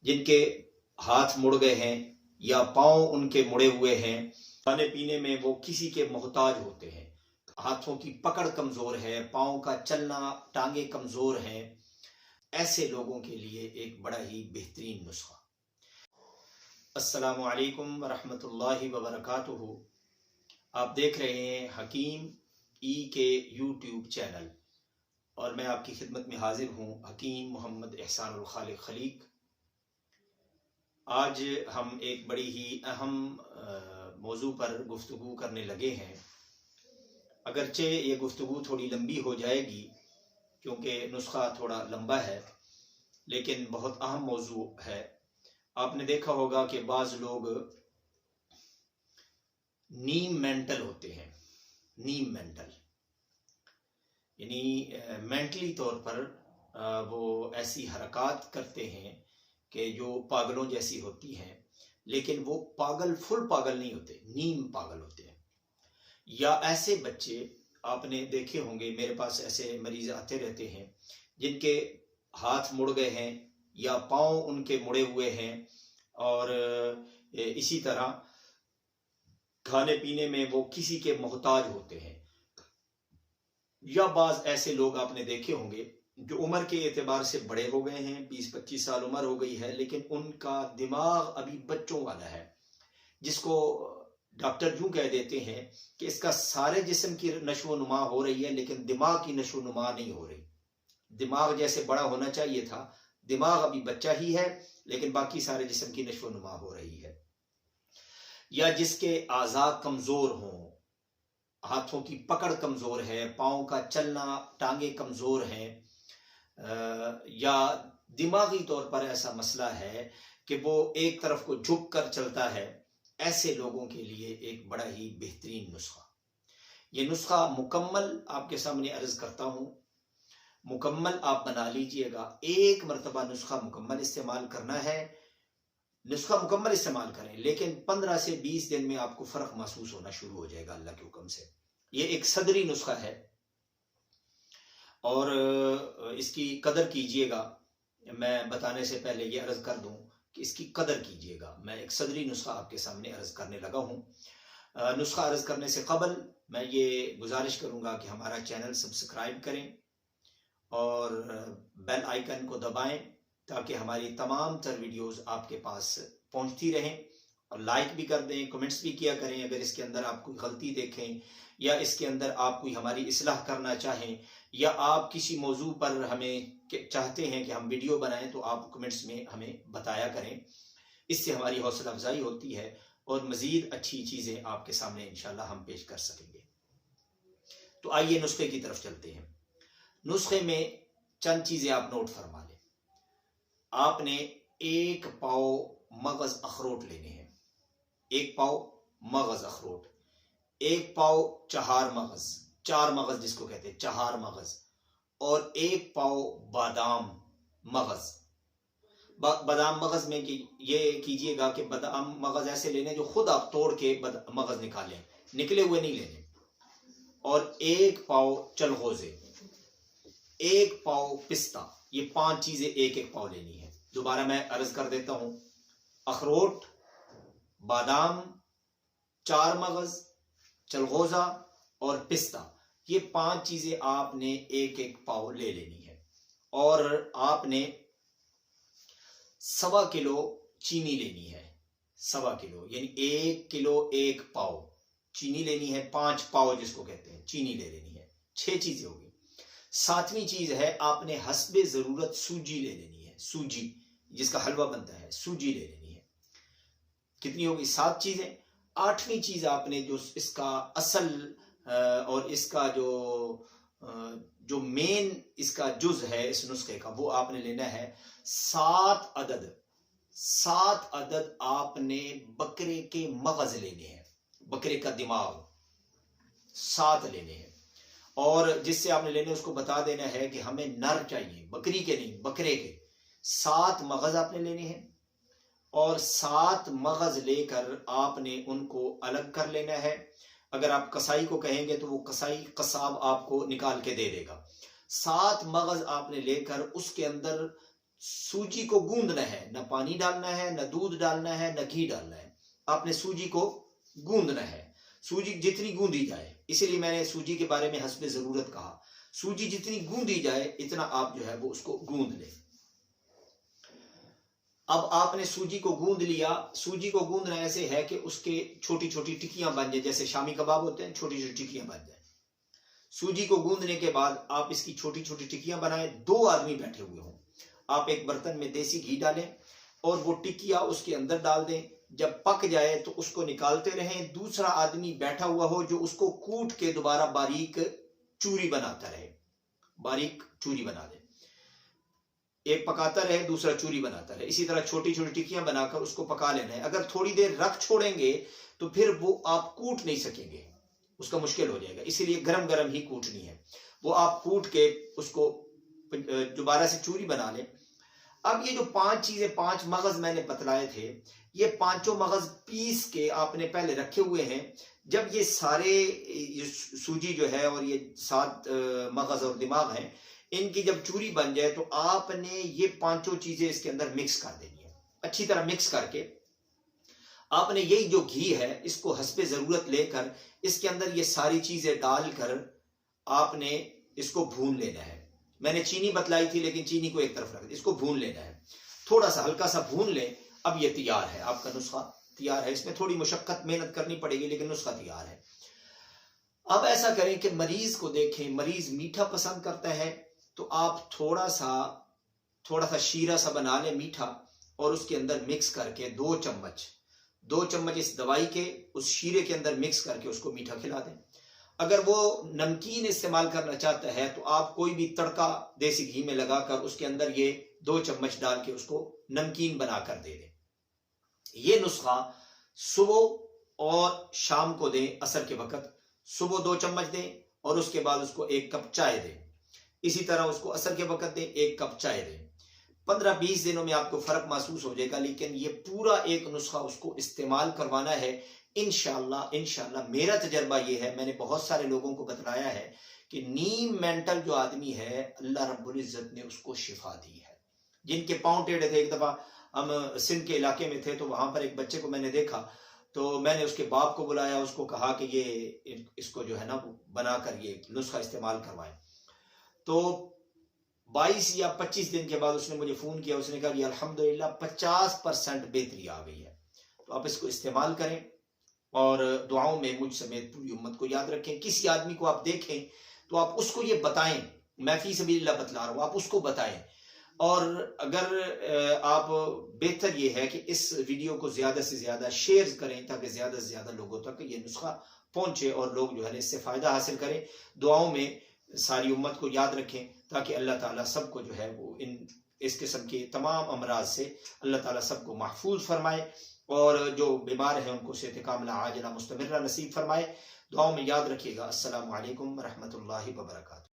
जिनके हाथ मुड़ गए हैं या पांव उनके मुड़े हुए हैं, खाने पीने में वो किसी के मोहताज होते हैं, हाथों की पकड़ कमजोर है, पांव का चलना, टांगे कमजोर हैं, ऐसे लोगों के लिए एक बड़ा ही बेहतरीन नुस्खा। अस्सलामु अलैकुम वरहमतुल्लाहि वबरकातुहू। आप देख रहे हैं हकीम ई के यूट्यूब चैनल और मैं आपकी खिदमत में हाजिर हूँ हकीम मोहम्मद एहसानुल खालिक खलीक। आज हम एक बड़ी ही अहम मौजू पर गुफ्तगू करने लगे हैं। अगरचे ये गुफ्तगू थोड़ी लंबी हो जाएगी क्योंकि नुस्खा थोड़ा लंबा है, लेकिन बहुत अहम मौजू है। आपने देखा होगा कि बाज़ लोग नीम मेंटल होते हैं। नीम मेंटल यानी मेंटली तौर पर वो ऐसी हरकत करते हैं कि जो पागलों जैसी होती हैं, लेकिन वो पागल फुल पागल नहीं होते, नीम पागल होते हैं। या ऐसे बच्चे आपने देखे होंगे, मेरे पास ऐसे मरीज आते रहते हैं जिनके हाथ मुड़ गए हैं या पांव उनके मुड़े हुए हैं और इसी तरह खाने पीने में वो किसी के मोहताज होते हैं। या बाज ऐसे लोग आपने देखे होंगे जो उम्र के एतबार से बड़े हो गए हैं, 20-25 साल उम्र हो गई है, लेकिन उनका दिमाग अभी बच्चों वाला है, जिसको डॉक्टर यूं कह देते हैं कि इसका सारे जिस्म की नशो नुमा हो रही है लेकिन दिमाग की नशो नुमा नहीं हो रही। दिमाग जैसे बड़ा होना चाहिए था, दिमाग अभी बच्चा ही है लेकिन बाकी सारे जिस्म की नशो नुमा हो रही है। या जिसके आज़ा कमजोर हों, हाथों की पकड़ कमजोर है, पाँव का चलना, टांगे कमजोर हैं, या दिमागी तौर पर ऐसा मसला है कि वो एक तरफ को झुक कर चलता है, ऐसे लोगों के लिए एक बड़ा ही बेहतरीन नुस्खा। ये नुस्खा मुकम्मल आपके सामने अर्ज करता हूं, मुकम्मल आप बना लीजिएगा। एक मरतबा नुस्खा मुकम्मल इस्तेमाल करना है, नुस्खा मुकम्मल इस्तेमाल करें, लेकिन 15 से 20 दिन में आपको फर्क महसूस होना शुरू हो जाएगा अल्लाह के हुक्म से। ये एक सदरी नुस्खा है और इसकी कदर कीजिएगा। मैं बताने से पहले ये अर्ज कर दूं कि इसकी कदर कीजिएगा। मैं एक सदरी नुस्खा आपके सामने अर्ज करने लगा हूं। नुस्खा अर्ज करने से कबल मैं ये गुजारिश करूंगा कि हमारा चैनल सब्सक्राइब करें और बेल आइकन को दबाएं ताकि हमारी तमाम तर वीडियोस आपके पास पहुंचती रहें। और लाइक भी कर दें, कमेंट्स भी किया करें अगर इसके अंदर आप कोई गलती देखें या इसके अंदर आप कोई हमारी इस्लाह करना चाहें या आप किसी मौजू पर हमें चाहते हैं कि हम वीडियो बनाएं, तो आप कमेंट्स में हमें बताया करें। इससे हमारी हौसला अफजाई होती है और मज़ीद अच्छी चीज़ें आपके सामने इंशाल्लाह हम पेश कर सकेंगे। तो आइए नुस्खे की तरफ चलते हैं। नुस्खे में चंद चीज़ें आप नोट फरमा लें। आपने 1 पाव मगज़ अखरोट लेने हैं, 1 पाव मगज़ अखरोट, 1 पाव चहार मगज़, 4 मगज़ जिसको कहते हैं चहार मगज़, और 1 पाव बादाम मगज़। बादाम मगज़ में ये कीजिएगा कि बादाम मगज़ ऐसे लेने जो खुद आप तोड़ के मगज़ निकालें, निकले हुए नहीं लेने। और 1 पाव चलगोज़े, 1 पाव पिस्ता। ये 5 चीजें 1-1 पाव लेनी है। दोबारा मैं अर्ज कर देता हूं, अखरोट, बादाम, 4 मगज़, चलगोज़ा और पिस्ता, ये 5 चीजें आपने 1-1 पाव ले लेनी है। और आपने 1.25 किलो चीनी लेनी है, 1.25 किलो यानी 1 किलो 1 पाव चीनी लेनी है। 5 पाव जिसको कहते हैं चीनी ले लेनी है। 6 चीजें होगी। 7वीं चीज है आपने हस्बे जरूरत सूजी ले लेनी है, सूजी जिसका हलवा बनता है, सूजी ले लेनी है। कितनी होगी? 7 चीजें। 8वीं चीज आपने जो इसका असल और इसका जो मेन इसका जुज है इस नुस्खे का, वो आपने लेना है 7 अदद। 7 अदद आपने बकरे के मगज लेने हैं, बकरे का दिमाग 7 लेने हैं। और जिससे आपने लेने उसको बता देना है कि हमें नर चाहिए, बकरी के नहीं, बकरे के। 7 मगज आपने लेने हैं और 7 मगज लेकर आपने उनको अलग कर लेना है। अगर आप कसाई को कहेंगे तो वो कसाई कसाब आपको निकाल के दे देगा। 7 मगज आपने लेकर उसके अंदर सूजी को गूंदना है, न पानी डालना है, न दूध डालना है, न घी डालना है। आपने सूजी को गूंदना है, सूजी जितनी गूंदी जाए, इसीलिए मैंने सूजी के बारे में हस्बे जरूरत कहा। सूजी जितनी गूंदी जाए इतना आप जो है वो उसको गूंद लें। अब आपने सूजी को गूंद लिया। सूजी को गूंदना ऐसे है कि उसके छोटी छोटी टिक्कियां बन जाए, जैसे शामी कबाब होते हैं, छोटी छोटी टिक्कियां बन जाए। सूजी को गूंदने के बाद आप इसकी छोटी छोटी टिक्कियां बनाएं। 2 आदमी बैठे हुए हों, आप एक बर्तन में देसी घी डालें और वो टिक्कियां उसके अंदर डाल दें। जब पक जाए तो उसको निकालते रहें। दूसरा आदमी बैठा हुआ हो जो उसको कूट के दोबारा बारीक चूरी बनाता रहे, बारीक चूरी बना दे। एक पकाता रहे, दूसरा चूरी बनाता रहे। इसी तरह छोटी छोटी टिक्कियां बनाकर उसको पका लेना है। अगर थोड़ी देर रख छोड़ेंगे तो फिर वो आप कूट नहीं सकेंगे, उसका मुश्किल हो जाएगा। इसीलिए गरम गरम ही कूटनी है। वो आप कूट के उसको दोबारा से चूरी बना लें। अब ये जो 5 चीजें, 5 मगज मैंने बतलाए थे, ये 5 मगज पीस के आपने पहले रखे हुए हैं। जब ये सारे सूजी जो है और ये 7 मगज और दिमाग हैं, इनकी जब चूरी बन जाए तो आपने ये 5 चीजें इसके अंदर मिक्स कर देनी है। अच्छी तरह मिक्स करके आपने यही जो घी है इसको हस्बे जरूरत लेकर इसके अंदर ये सारी चीजें डालकर आपने इसको भून लेना है। मैंने चीनी बतलाई थी, लेकिन चीनी को एक तरफ रख, इसको भून लेना है। थोड़ा सा हल्का सा भून लें। अब ये तैयार है, आपका नुस्खा तैयार है। इसमें थोड़ी मुशक्कत मेहनत करनी पड़ेगी, लेकिन नुस्खा तैयार है। अब ऐसा करें कि मरीज को देखें। मरीज मीठा पसंद करता है तो आप थोड़ा सा शीरा सा बना लें मीठा, और उसके अंदर मिक्स करके 2 चम्मच इस दवाई के उस शीरे के अंदर मिक्स करके उसको मीठा खिला दें। अगर वो नमकीन इस्तेमाल करना चाहता है तो आप कोई भी तड़का देसी घी में लगाकर उसके अंदर ये 2 चम्मच डाल के उसको नमकीन बनाकर दे दें। ये नुस्खा सुबह और शाम को दें। असर के वक्त सुबह 2 चम्मच दें और उसके बाद उसको 1 कप चाय दें। इसी तरह उसको असर के वक्त दें, 1 कप चाय दें। 15-20 दिनों में आपको फर्क महसूस हो जाएगा। लेकिन ये पूरा एक नुस्खा उसको इस्तेमाल करवाना है। इंशाल्लाह मेरा तजर्बा ये है, मैंने बहुत सारे लोगों को बतलाया है कि नीम मेंटल जो आदमी है, अल्लाह रब्बुल इज्जत ने उसको शिफा दी है। जिनके पांव टेढ़े थे, एक दफा हम सिंध के इलाके में थे तो वहां पर एक बच्चे को मैंने देखा, तो मैंने उसके बाप को बुलाया, उसको कहा कि ये इसको जो है ना बनाकर ये नुस्खा इस्तेमाल करवाएं। तो 22 या 25 दिन के बाद उसने मुझे फोन किया। उसने कहा कि अल्हम्दुलिल्लाह 50% बेहतरी आ गई है। तो आप इसको इस्तेमाल करें और दुआओं में मुझ समेत पूरी उम्मत को याद रखें। किसी आदमी को आप देखें तो आप उसको ये बताएं, मैं फी सबीलिल्लाह बतला रहा हूं, आप उसको बताएं। और अगर आप, बेहतर ये है कि इस वीडियो को ज्यादा से ज्यादा शेयर करें ताकि ज्यादा से ज्यादा लोगों तक ये नुस्खा पहुंचे और लोग जो है इससे फायदा हासिल करें। दुआओं में सारी उम्मत को याद रखें ताकि अल्लाह ताला सबको जो है वो इस किस्म के तमाम अमराज से अल्लाह ताला सबको महफूज फरमाए और जो बीमार हैं उनको सेहत कामिला आजिला मुस्तमिर्रा नसीब फरमाए। दुआओं में याद रखिएगा। अस्सलामु अलैकुम रहमतुल्लाहि व बरकातुहू।